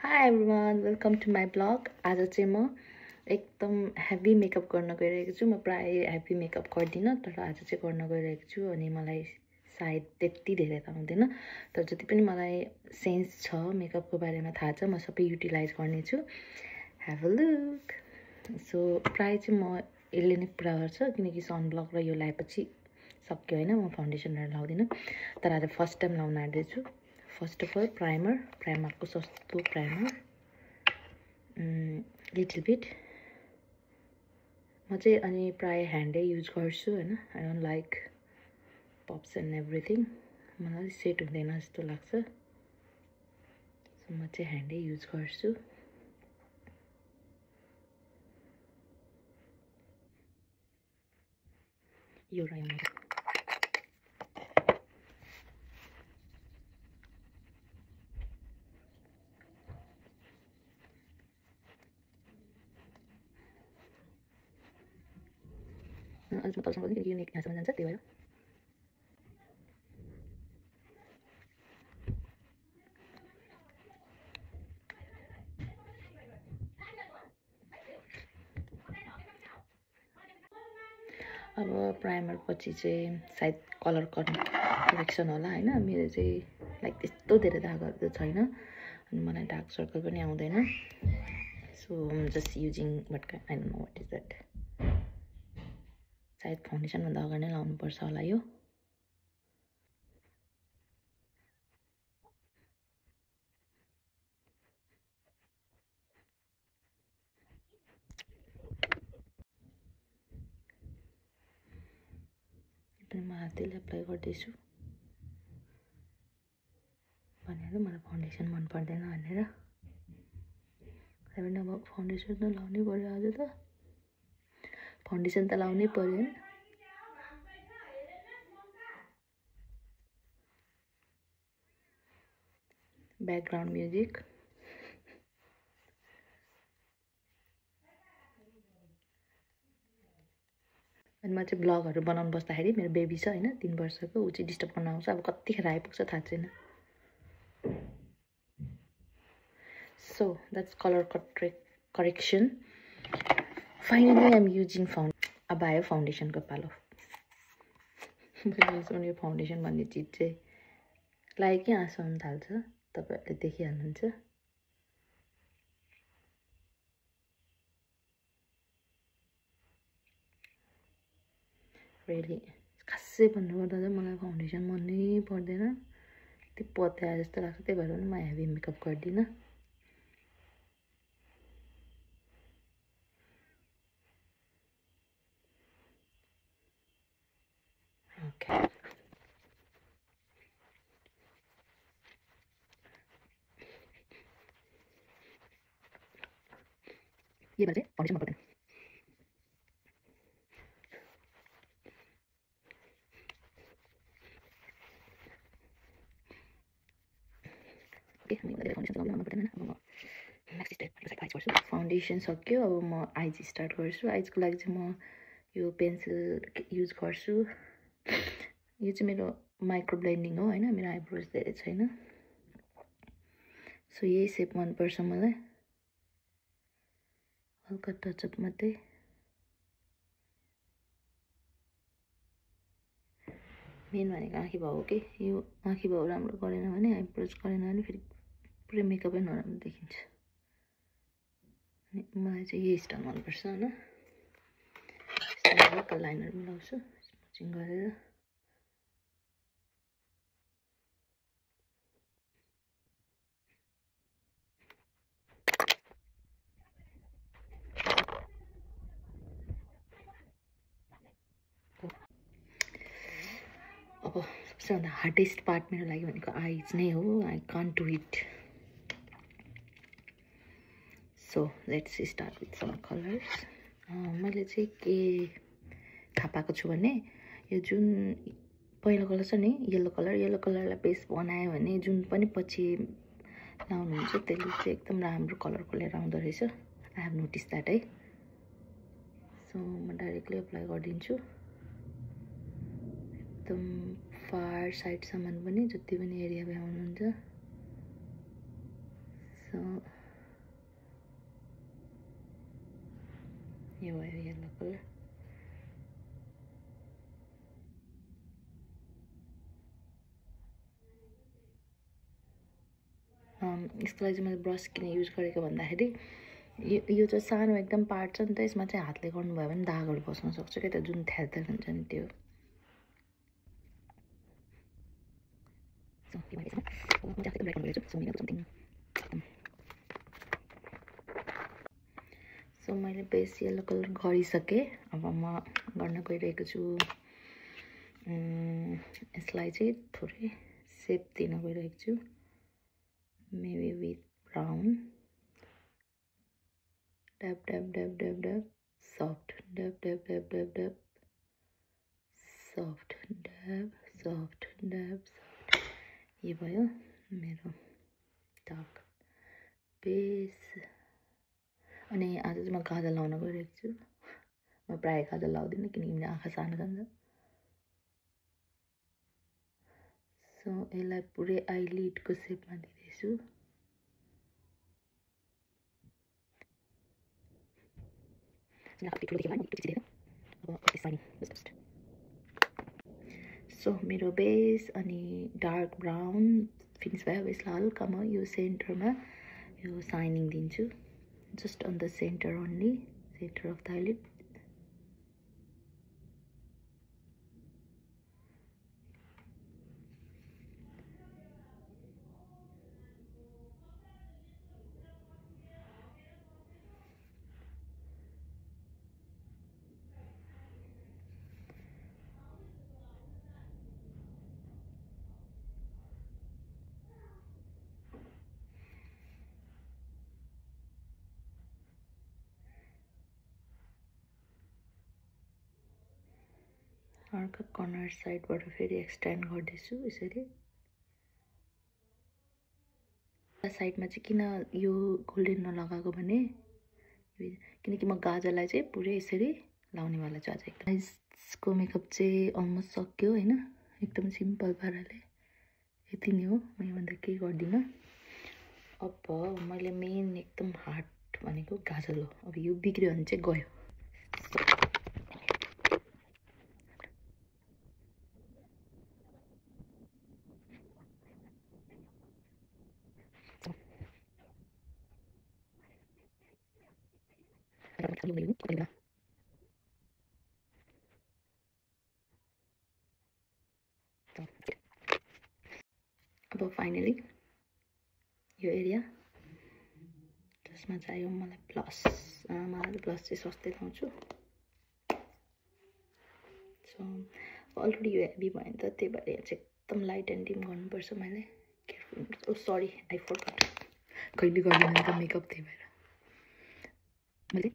Hi everyone, welcome to my blog. आज चाहिँ म एकदम हेभी मेकअप गर्न गइरहेको छु। म प्राय हेभी मेकअप गर्दिनँ, तर आज चाहिँ गर्न गइरहेको छु अनि मलाई सायद त्यति धेरै त आउँदैन, तर जति पनि मलाई सेन्स छ मेकअपको बारेमा थाहा छ, म सबै युटिलाइज गर्नेछु। Have a look. सो प्राय चाहिँ म यसले नै पुरा गर्छ किनकि सनब्लक र यो लगाएपछि सक्यो होइन, म फाउन्डेसनहरू लाउँदिनँ, तर आज फर्स्ट टाइम लाउन आँट्दैछु। फर्स्ट अफ अल प्राइमरको सस्तो प्राइमर लिटल बिट म चाहिँ अनि प्राय ह्यान्डै युज गर्छु होइन। I don't like pups and everything, मलाई सेट हुँदैन जस्तो लाग्छ, सो म चाहिँ ह्यान्डै युज गर्छु। यो रहेछ आज म तलसम्म पनि युनिक यहाँसम्म जान्छ, त्यही भएर अब प्राइमर पछि चाहिँ सायद कलर करेक्सन होला होइन। मेरो चाहिँ लाइक त्यस्तो धेरै दागहरू त छैन अनि मलाई डार्क सर्कल पनि आउँदैन, so just using but I don't know what is that. सायद फाउन्डेसनभन्दा अगाडि नै लाउनुपर्छ होला यो। म हातैले एप्लाई गर्दैछु भनेर मलाई फाउन्डेसन मन पर्दैन भनेर अब फाउन्डेसन त लाउनै पर्यो। आज त फाउन्डेसन त लाउनै पर्यो नि। ब्याकग्राउन्ड म्युजिक अनि म चाहिँ ब्लगहरू बनाउनु बस्दाखेरि मेरो बेबी छ होइन, 3 वर्षको, ऊ चाहिँ डिस्टर्ब गर्न आउँछ। अब कतिखेर आइपुग्छ थाहा छैन। So that's colour correction. Finally I am using अब आयो फाउन्डेसनको पालो। मैले यो फाउन्डेसन भन्ने चिज चाहिँ लागेकै आँसु आउनु थाल्छ, तपाईँहरूले देखिहाल्नुहुन्छ। रियली खासै भन्नुपर्दा चाहिँ मलाई फाउन्डेसन मनै पर्दैन, त्यो पत्या जस्तो लाग्छ, त्यही भएर पनि म हेभी मेकअप गर्दिनँ। ओके यो भएर चाहिँ फाउन्डेसन मन पर्दैन। फाउन्डेसन सक्यो, अब म आइज स्टार्ट गर्छु। आइजको लागि चाहिँ म यो पेन्सिल युज गर्छु। यो चाहिँ मेरो माइक्रो ब्लेन्डिङ हो होइन, मेरो आइब्रोज धेरै छैन, सो यही सेप मनपर्छ मलाई, हल्का टचअप मात्रै। मेन भनेको आँखी भाउ हो कि, यो आँखी भाउ राम्रो गरेन भने, आइब्रोज गरेन भने फेरि पुरै मेकअपै नराम्रो देखिन्छ। अनि मलाई चाहिँ यही स्टाइल मनपर्छ होइन। हल्का लाइनर मिलाउँछु स्मुचिङ गरेर। अब सबैभन्दा हार्डेस्ट पार्ट मेरो लागि भनेको आइज नै हो। I can't do it. So let's start with some colours. मैले चाहिँ के थाहा पाएको छु भने, यो जुन पहिलो कलर छ नि येल्लो कलरलाई बेस बनायो भने जुन पनि पछि लाउनुहुन्छ त्यसले चाहिँ एकदम राम्रो कलरको लिएर आउँदो रहेछ। आई हेभ नोटिस द्याट है। सो म डाइरेक्टली एप्लाई गरिदिन्छु एकदम फार साइडसम्म पनि, जति पनि एरिया भ्याउनुहुन्छ सो यो भयो येल्लो कलर। यसको लागि चाहिँ मैले ब्रस किन युज गरेको भन्दाखेरि यो चाहिँ सानो एकदम पार्ट छ नि त, यसमा चाहिँ हातले गर्नुभयो भने दागहरू बस्न सक्छ क्या त, जुन थ्यार हुन्छ नि त्यो। सो मैले बेस येल्लो कलर गरिसकेँ। अब म गर्न गइरहेको छु। यसलाई चाहिँ थोरै सेप दिन गइरहेको छु, maybe with brown. Dub dub dub dub dub soft, dub dub dub dub dub soft, dub soft dub soft. यो भयो मेरो डार्क बेस। अनि आज चाहिँ म काजल लाउन गइरहेको छु। म प्रायः काजल लाउँदिनँ किनकि मेरो आँखा सानो छ नि त। सो यसलाई पुरै आइलिडको सेपमा दिँदैछु। सो मेरो बेस अनि डार्क ब्राउन फिनिस भयो। यसलाई हल्का म यो सेन्टरमा यो साइनिङ दिन्छु, just on the centre only, centre of the eyelid. अर्को कर्नर साइडबाट फेरि एक्सटेन्ड गर्दैछु यसरी। साइडमा चाहिँ किन यो गोल्डन नलगाएको भने किनकि म गाजरलाई चाहिँ पुरै यसरी लाउनेवाला छु आज। गाइजको मेकअप चाहिँ अलमोस्ट सक्यो होइन, एकदम सिम्पल पाराले। यति नै हो, म योभन्दा केही गर्दिनँ। अब मैले मेन एकदम हार्ड भनेको गाजल हो। अब यो बिग्रियो भने चाहिँ गयो। अब फाइनली यो एरिया जसमा चाहियो मलाई ब्लस। मलाई ब्लस चाहिँ सस्तै लाउँछु। सो अलरेडी यो हेभी भयो नि त, त्यही भएर यहाँ चाहिँ एकदम लाइट एन्ड डिम गर्नुपर्छ। मैले careful, oh sorry I forgot, कहिले गर्दिनँ नि त मेकअप, त्यही भएर मैले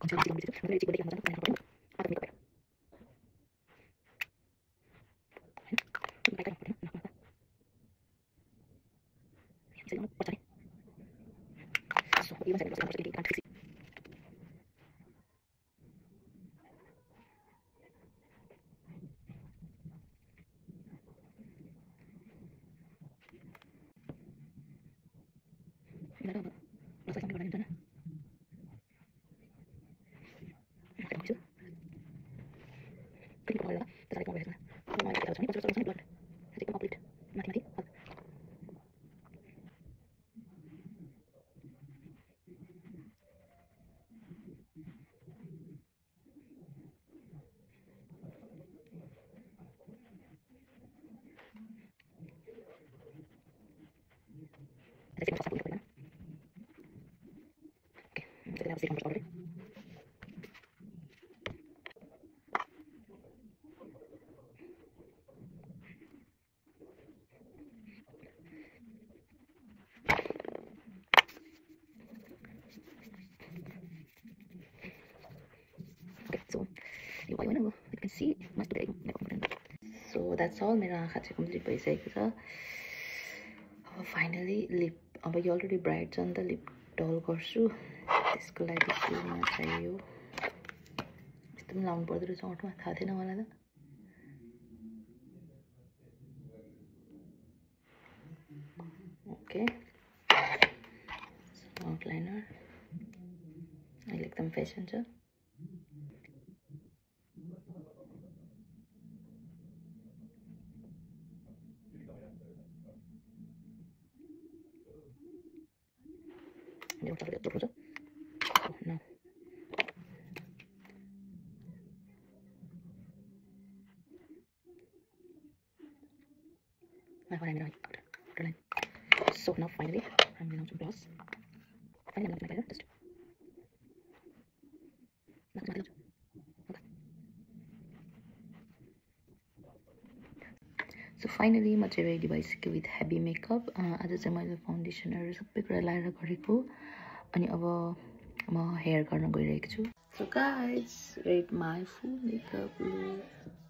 सो द्याट्स अल। मेरो आँखा चाहिँ कम्प्लिट भइसकेको छ। अब फाइनली लिप, अब यो अलरेडी ब्राइट छ नि त, लिप डल गर्छु। त्यसको लागि सुरुमा चाहियो, यस्तो पनि लाउनु पर्दो रहेछ ओठमा, थाहा थिएन मलाई त। ओके, आउटलाइनर अहिले एकदम फेसन छ No. So now finally I'm going to gloss. Finally I'm going to just So finally म चाहिँ रेडी भइसक्यो विथ हेभी मेकअप आज चाहिँ मैले फाउन्डेसनहरू सबै कुरा लगाएर गरेको अनि अब म हेयर गर्न गइरहेको छु So guys, rate my full makeup look.